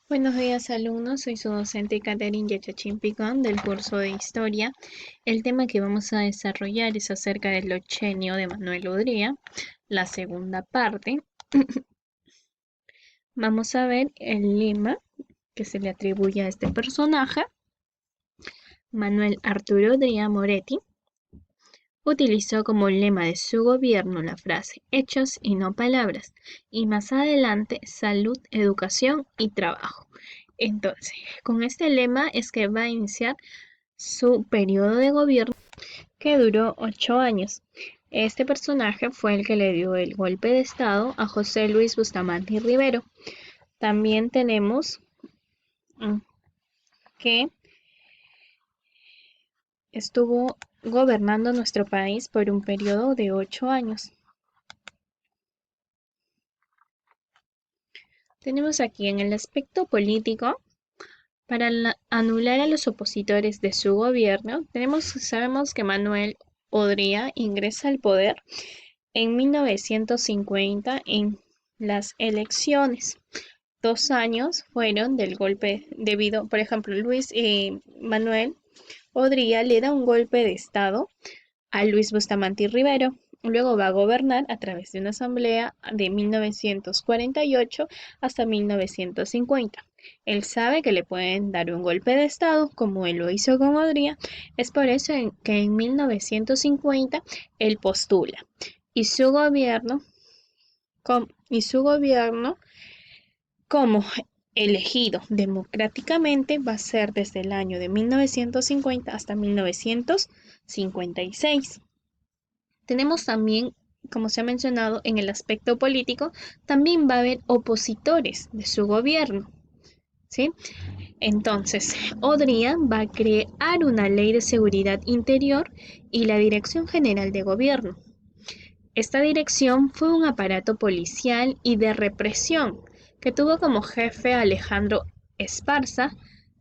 Buenos días, alumnos. Soy su docente Catherine Yachachín Picón del curso de Historia. El tema que vamos a desarrollar es acerca del Ochenio de Manuel Odría, la segunda parte. Vamos a ver el lema que se le atribuye a este personaje, Manuel Arturo Odría Moretti. Utilizó como lema de su gobierno la frase hechos y no palabras, y más adelante salud, educación y trabajo. Entonces, con este lema es que va a iniciar su periodo de gobierno que duró 8 años. Este personaje fue el que le dio el golpe de estado a José Luis Bustamante y Rivero. También tenemos que estuvo gobernando nuestro país por un periodo de 8 años. Tenemos aquí en el aspecto político, para anular a los opositores de su gobierno, sabemos que Manuel Odría ingresa al poder en 1950 en las elecciones. 2 años fueron del golpe debido, por ejemplo, Manuel Odría le da un golpe de estado a Luis Bustamante y Rivero. Luego va a gobernar a través de una asamblea de 1948 hasta 1950. Él sabe que le pueden dar un golpe de estado, como él lo hizo con Odría. Es por eso que en 1950 él postula. Y su gobierno, como elegido democráticamente, va a ser desde el año de 1950 hasta 1956. Tenemos también, como se ha mencionado en el aspecto político, también va a haber opositores de su gobierno, ¿sí? Entonces, Odría va a crear una ley de seguridad interior y la Dirección General de Gobierno. Esta dirección fue un aparato policial y de represión que tuvo como jefe a Alejandro Esparza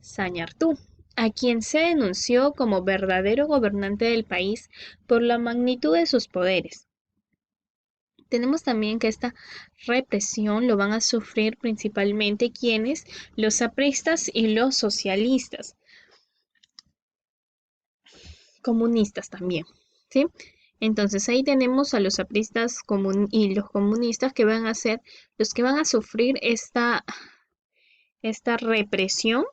Sañartú, a quien se denunció como verdadero gobernante del país por la magnitud de sus poderes. Tenemos también que esta represión lo van a sufrir principalmente quienes, los apristas y los socialistas, comunistas también, ¿sí? Entonces ahí tenemos a los apristas y los comunistas que van a ser los que van a sufrir esta represión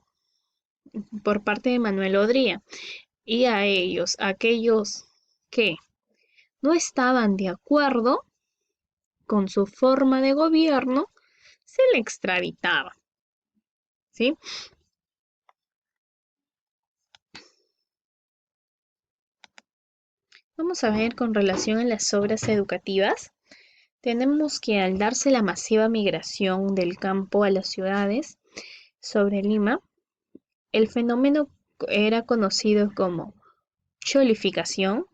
por parte de Manuel Odría. Y a ellos, aquellos que no estaban de acuerdo con su forma de gobierno, se le extraditaba, ¿sí? Vamos a ver con relación a las obras educativas. Tenemos que al darse la masiva migración del campo a las ciudades sobre Lima, el fenómeno era conocido como cholificación,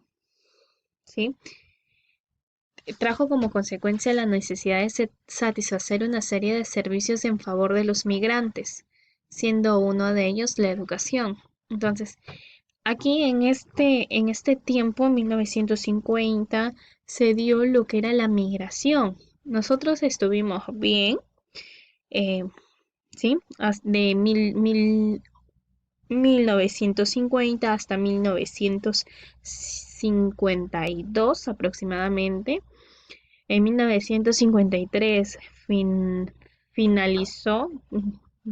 ¿sí? Trajo como consecuencia la necesidad de satisfacer una serie de servicios en favor de los migrantes, siendo uno de ellos la educación. Entonces, aquí en este tiempo, en 1950, se dio lo que era la migración. Nosotros estuvimos bien, eh, ¿sí? De 1950 hasta 1952 aproximadamente. En 1953 finalizó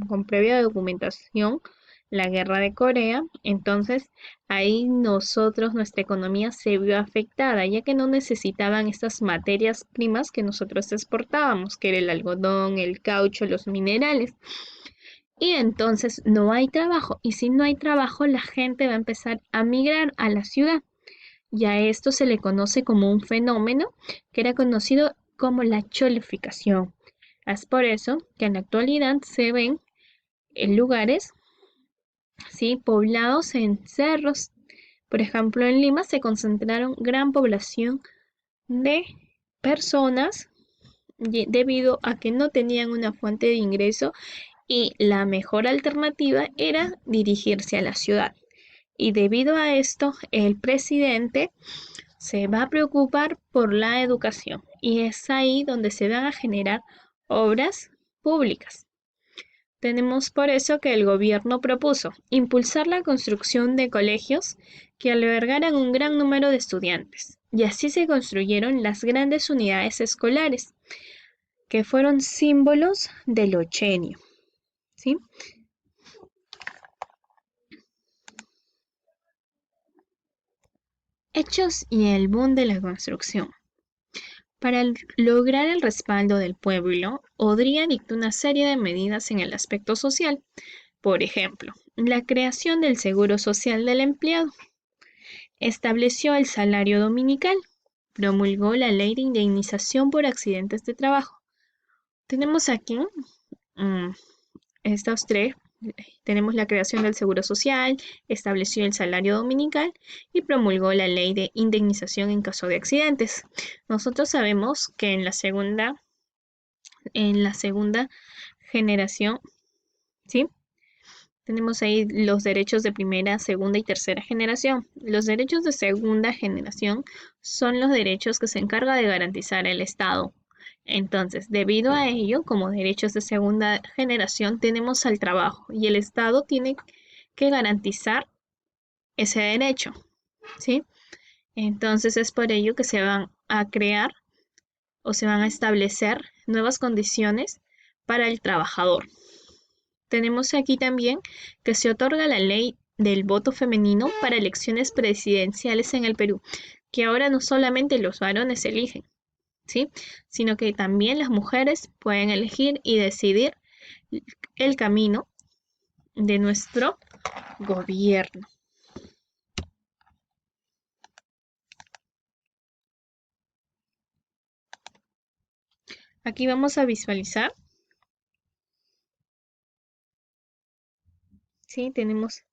con previa documentación la guerra de Corea. Entonces ahí nuestra economía se vio afectada, ya que no necesitaban estas materias primas que nosotros exportábamos, que era el algodón, el caucho, los minerales. Y entonces no hay trabajo, y si no hay trabajo, la gente va a empezar a migrar a la ciudad. Y a esto se le conoce como un fenómeno que era conocido como la cholificación. Es por eso que en la actualidad se ven en lugares, ¿sí?, poblados en cerros. Por ejemplo, en Lima se concentraron gran población de personas debido a que no tenían una fuente de ingreso y la mejor alternativa era dirigirse a la ciudad. Y debido a esto, el presidente se va a preocupar por la educación y es ahí donde se van a generar obras públicas. Tenemos por eso que el gobierno propuso impulsar la construcción de colegios que albergaran un gran número de estudiantes, y así se construyeron las grandes unidades escolares, que fueron símbolos del ochenio, ¿sí? Hechos y el boom de la construcción. Para lograr el respaldo del pueblo, Odría dictó una serie de medidas en el aspecto social. Por ejemplo, la creación del Seguro Social del Empleado, estableció el salario dominical, promulgó la ley de indemnización por accidentes de trabajo. Tenemos aquí mm, estos tres. Tenemos la creación del Seguro Social, estableció el salario dominical y promulgó la ley de indemnización en caso de accidentes. Nosotros sabemos que en la segunda generación, ¿sí? Tenemos ahí los derechos de primera, segunda y tercera generación. Los derechos de segunda generación son los derechos que se encarga de garantizar el Estado. Entonces, debido a ello, como derechos de segunda generación, tenemos al trabajo y el Estado tiene que garantizar ese derecho, ¿sí? Entonces, es por ello que se van a crear o se van a establecer nuevas condiciones para el trabajador. Tenemos aquí también que se otorga la ley del voto femenino para elecciones presidenciales en el Perú, que ahora no solamente los varones eligen, ¿sí? Sino que también las mujeres pueden elegir y decidir el camino de nuestro gobierno. Aquí vamos a visualizar, ¿sí? Tenemos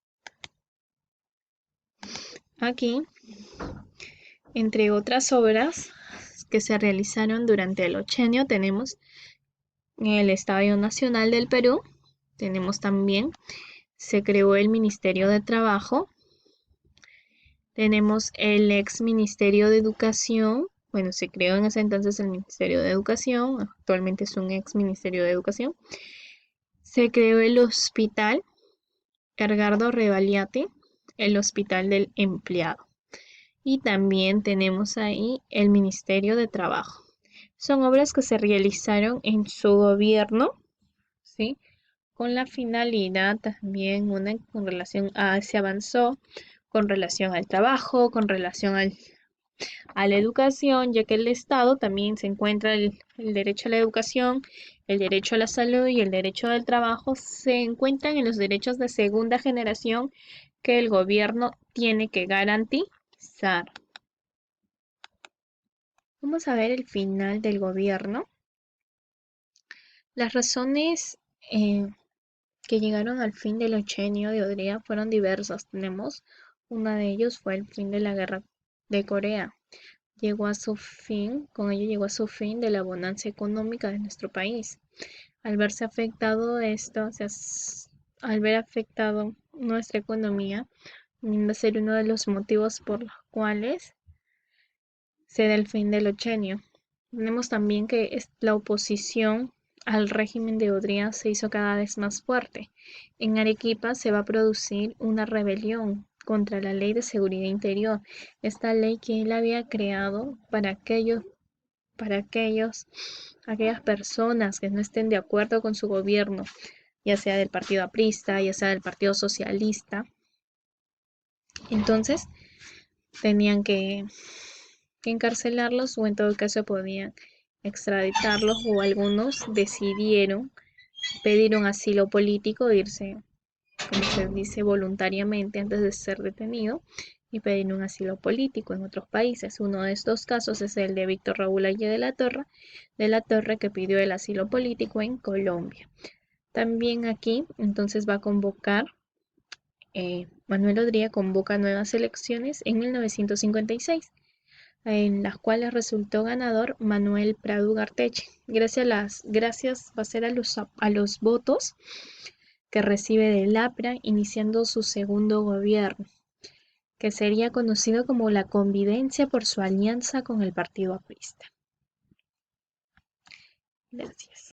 aquí, entre otras obras que se realizaron durante el ochenio, tenemos el Estadio Nacional del Perú, tenemos también, se creó el Ministerio de Trabajo, tenemos el ex Ministerio de Educación, bueno, se creó en ese entonces el Ministerio de Educación, actualmente es un ex Ministerio de Educación, se creó el Hospital Edgardo Rebagliati, el Hospital del Empleado. Y también tenemos ahí el Ministerio de Trabajo. Son obras que se realizaron en su gobierno, ¿sí? Con la finalidad también, una con relación a, se avanzó con relación al trabajo, con relación a la educación, ya que el Estado también se encuentra el derecho a la educación, el derecho a la salud y el derecho al trabajo, se encuentran en los derechos de segunda generación que el gobierno tiene que garantizar. Vamos a ver el final del gobierno. Las razones que llegaron al fin del ochenio de Odría fueron diversas. Tenemos, una de ellos fue el fin de la guerra de Corea. Llegó a su fin, con ello llegó a su fin de la bonanza económica de nuestro país. Al verse afectado esto, al ver afectado nuestra economía, va a ser uno de los motivos por los cuales se da el fin del ochenio. Tenemos también que la oposición al régimen de Odría se hizo cada vez más fuerte. En Arequipa se va a producir una rebelión contra la Ley de Seguridad Interior, esta ley que él había creado aquellas personas que no estén de acuerdo con su gobierno, ya sea del partido aprista, ya sea del partido socialista. Entonces tenían que encarcelarlos o en todo caso podían extraditarlos, o algunos decidieron pedir un asilo político, irse, como se dice, voluntariamente antes de ser detenido y pedir un asilo político en otros países. Uno de estos casos es el de Víctor Raúl Aye de la Torre, que pidió el asilo político en Colombia. También aquí entonces va a convocar, Manuel Odría convoca nuevas elecciones en 1956, en las cuales resultó ganador Manuel Prado Ugarteche, gracias va a ser a los votos que recibe del APRA, iniciando su segundo gobierno, que sería conocido como la Convivencia por su alianza con el partido aprista. Gracias.